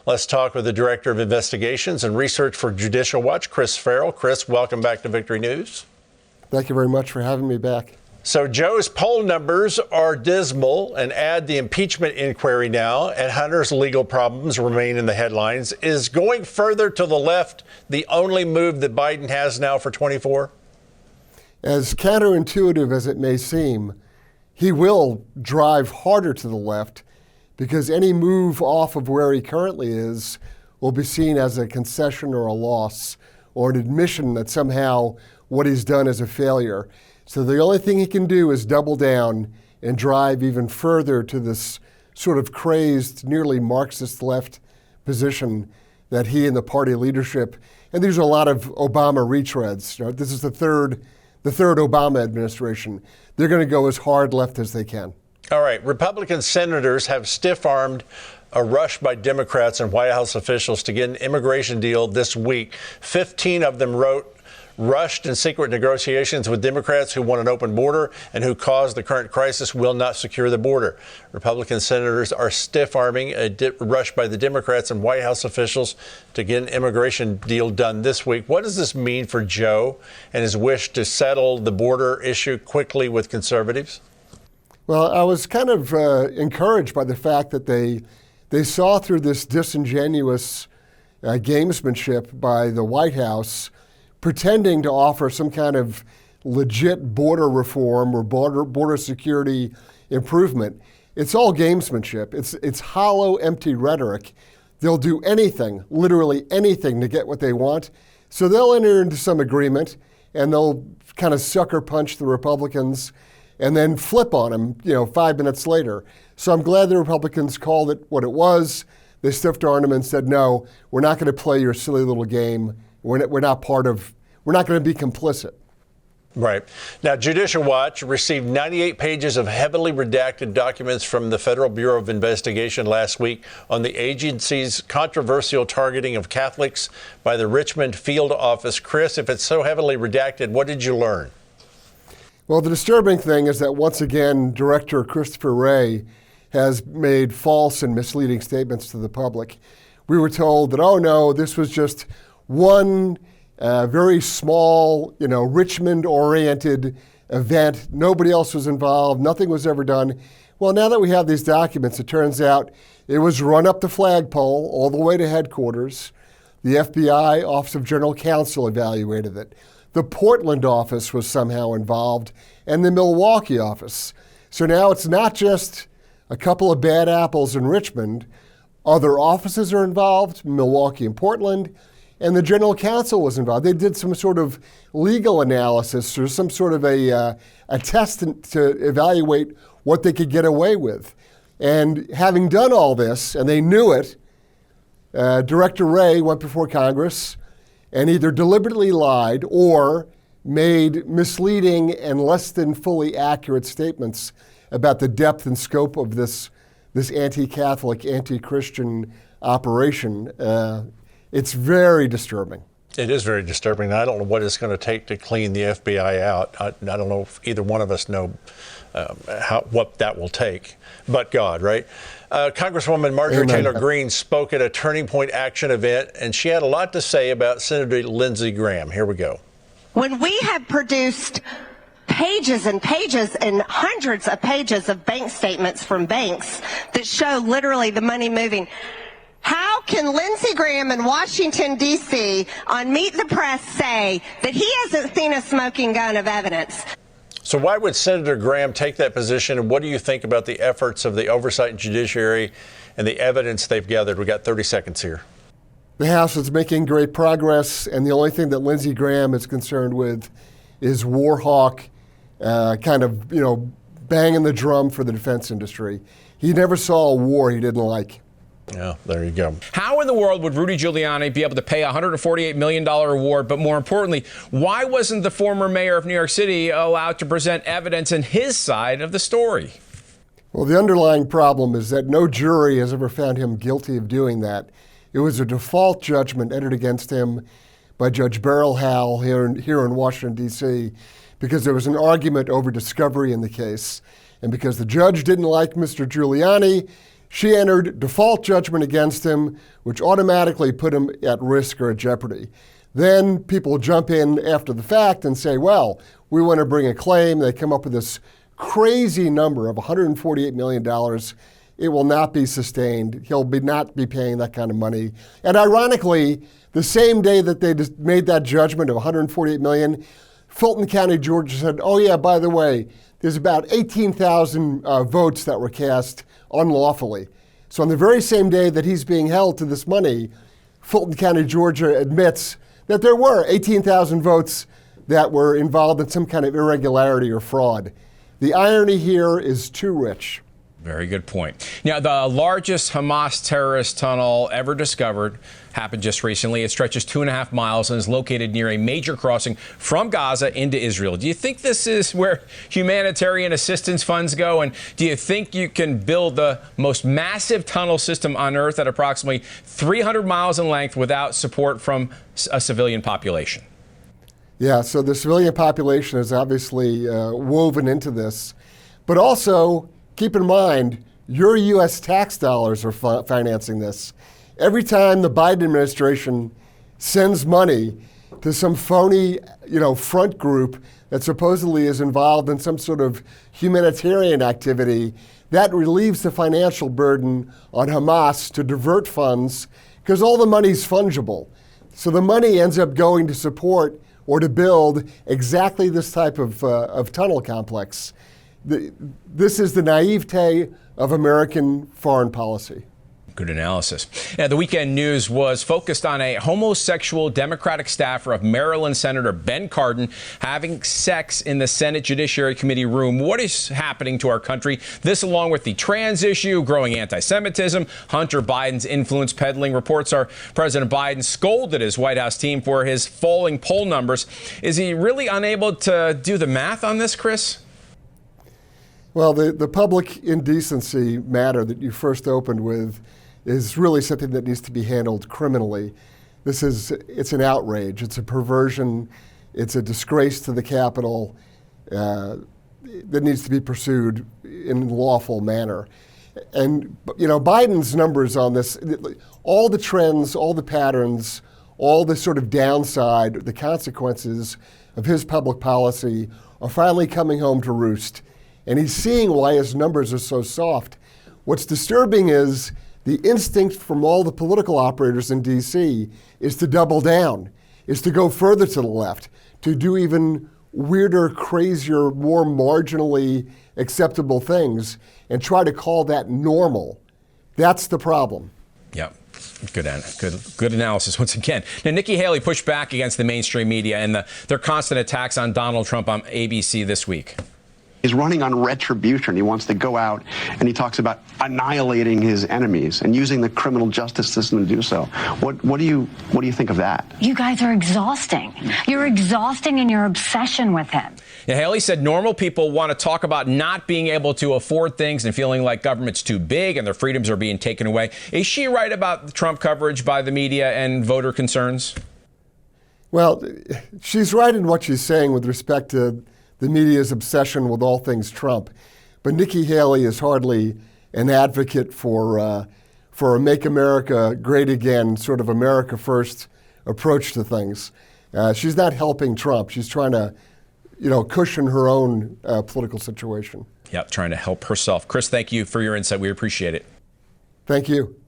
Let's talk with the Director of Investigations and Research for Judicial Watch, Chris Farrell. Chris, welcome back to Victory News. Thank you very much for having me back. So Joe's poll numbers are dismal, and add the impeachment inquiry now, and Hunter's legal problems remain in the headlines. Is going further to the left the only move that Biden has now for 24? As counterintuitive as it may seem, he will drive harder to the left because any move off of where he currently is will be seen as a concession or a loss or an admission that somehow what he's done is a failure. So the only thing he can do is double down and drive even further to this sort of crazed, nearly Marxist left position that he and the party leadership, and these are a lot of Obama retreads. You know, this is the third Obama administration. They're going to go as hard left as they can. All right. Republican senators have stiff-armed a rush by Democrats and White House officials to get an immigration deal this week. 15 of them rushed in secret negotiations with Democrats who want an open border and who caused the current crisis will not secure the border. Republican senators are stiff-arming a rush by the Democrats and White House officials to get an immigration deal done this week. What does this mean for Joe and his wish to settle the border issue quickly with conservatives? Well, I was kind of encouraged by the fact that they saw through this disingenuous gamesmanship by the White House pretending to offer some kind of legit border reform or border security improvement. It's all gamesmanship. It's hollow, empty rhetoric. They'll do anything, literally anything, to get what they want. So they'll enter into some agreement and they'll kind of sucker punch the Republicans and then flip on them, 5 minutes later. So I'm glad the Republicans called it what it was. They stiff-armed him and said, no, we're not going to play your silly little game. We're not going to be complicit. Right. Now, Judicial Watch received 98 pages of heavily redacted documents from the Federal Bureau of Investigation last week on the agency's controversial targeting of Catholics by the Richmond field office. Chris, if it's so heavily redacted, what did you learn? Well, the disturbing thing is that once again, Director Christopher Wray has made false and misleading statements to the public. We were told that, oh no, this was just one very small, Richmond-oriented event. Nobody else was involved. Nothing was ever done. Well, now that we have these documents, it turns out it was run up the flagpole all the way to headquarters. The FBI Office of General Counsel evaluated it. The Portland office was somehow involved, and the Milwaukee office. So now it's not just a couple of bad apples in Richmond. Other offices are involved, Milwaukee and Portland, and the general counsel was involved. They did some sort of legal analysis or some sort of a test to evaluate what they could get away with. And having done all this, and they knew it, Director Wray went before Congress and either deliberately lied or made misleading and less than fully accurate statements about the depth and scope of this anti-Catholic, anti-Christian operation. It's very disturbing. It is very disturbing. I don't know what it's going to take to clean the FBI out. I don't know if either one of us know what that will take, but God, right? Congresswoman Marjorie Amen. Taylor Greene spoke at a Turning Point Action event, and she had a lot to say about Senator Lindsey Graham. Here we go. When we have produced pages and pages and hundreds of pages of bank statements from banks that show literally the money moving, how can Lindsey Graham in Washington, D.C. on Meet the Press say that he hasn't seen a smoking gun of evidence? So why would Senator Graham take that position, and what do you think about the efforts of the Oversight and Judiciary and the evidence they've gathered? We got 30 seconds here. The House is making great progress, and the only thing that Lindsey Graham is concerned with is war hawk, banging the drum for the defense industry. He never saw a war he didn't like. Yeah, there you go. How in the world would Rudy Giuliani be able to pay a $148 million reward? But more importantly, why wasn't the former mayor of New York City allowed to present evidence in his side of the story? Well, the underlying problem is that no jury has ever found him guilty of doing that. It was a default judgment entered against him by Judge Beryl Howell here in Washington, D.C., because there was an argument over discovery in the case. And because the judge didn't like Mr. Giuliani, She entered default judgment against him, which automatically put him at risk or at jeopardy. Then people jump in after the fact and say, well, we want to bring a claim. They come up with this crazy number of $148 million. It will not be sustained. He'll not be paying that kind of money. And ironically, the same day that they just made that judgment of $148 million, Fulton County, Georgia said, oh yeah, by the way, there's about 18,000 votes that were cast unlawfully. So on the very same day that he's being held to this money, Fulton County, Georgia admits that there were 18,000 votes that were involved in some kind of irregularity or fraud. The irony here is too rich. Very good point. Now, the largest Hamas terrorist tunnel ever discovered happened just recently. It stretches 2.5 miles and is located near a major crossing from Gaza into Israel. Do you think this is where humanitarian assistance funds go? And do you think you can build the most massive tunnel system on Earth at approximately 300 miles in length without support from a civilian population? Yeah, so the civilian population is obviously woven into this. But also, keep in mind, your U.S. tax dollars are financing this. Every time the Biden administration sends money to some phony, front group that supposedly is involved in some sort of humanitarian activity, that relieves the financial burden on Hamas to divert funds because all the money's fungible. So the money ends up going to support or to build exactly this type of tunnel complex. This is the naivete of American foreign policy. Good analysis. Now, the weekend news was focused on a homosexual Democratic staffer of Maryland Senator Ben Cardin having sex in the Senate Judiciary Committee room. What is happening to our country? This, along with the trans issue, growing anti-Semitism, Hunter Biden's influence peddling. Reports are President Biden scolded his White House team for his falling poll numbers. Is he really unable to do the math on this, Chris? Well, the public indecency matter that you first opened with is really something that needs to be handled criminally. It's an outrage, it's a perversion, it's a disgrace to the Capitol that needs to be pursued in a lawful manner. And Biden's numbers on this, all the trends, all the patterns, all the sort of downside, the consequences of his public policy are finally coming home to roost. And he's seeing why his numbers are so soft. What's disturbing is the instinct from all the political operators in D.C. is to double down, is to go further to the left, to do even weirder, crazier, more marginally acceptable things and try to call that normal. That's the problem. Yep. Good analysis once again. Now, Nikki Haley pushed back against the mainstream media and their constant attacks on Donald Trump on ABC this week. He's running on retribution. He wants to go out and he talks about annihilating his enemies and using the criminal justice system to do so. What do you think of that? You guys are exhausting. You're exhausting in your obsession with him. Now, Haley said normal people want to talk about not being able to afford things and feeling like government's too big and their freedoms are being taken away. Is she right about the Trump coverage by the media and voter concerns? Well, she's right in what she's saying with respect to the media's obsession with all things Trump. But Nikki Haley is hardly an advocate for a Make America Great Again, sort of America First approach to things. She's not helping Trump. She's trying to, cushion her own political situation. Yep, trying to help herself. Chris, thank you for your insight. We appreciate it. Thank you.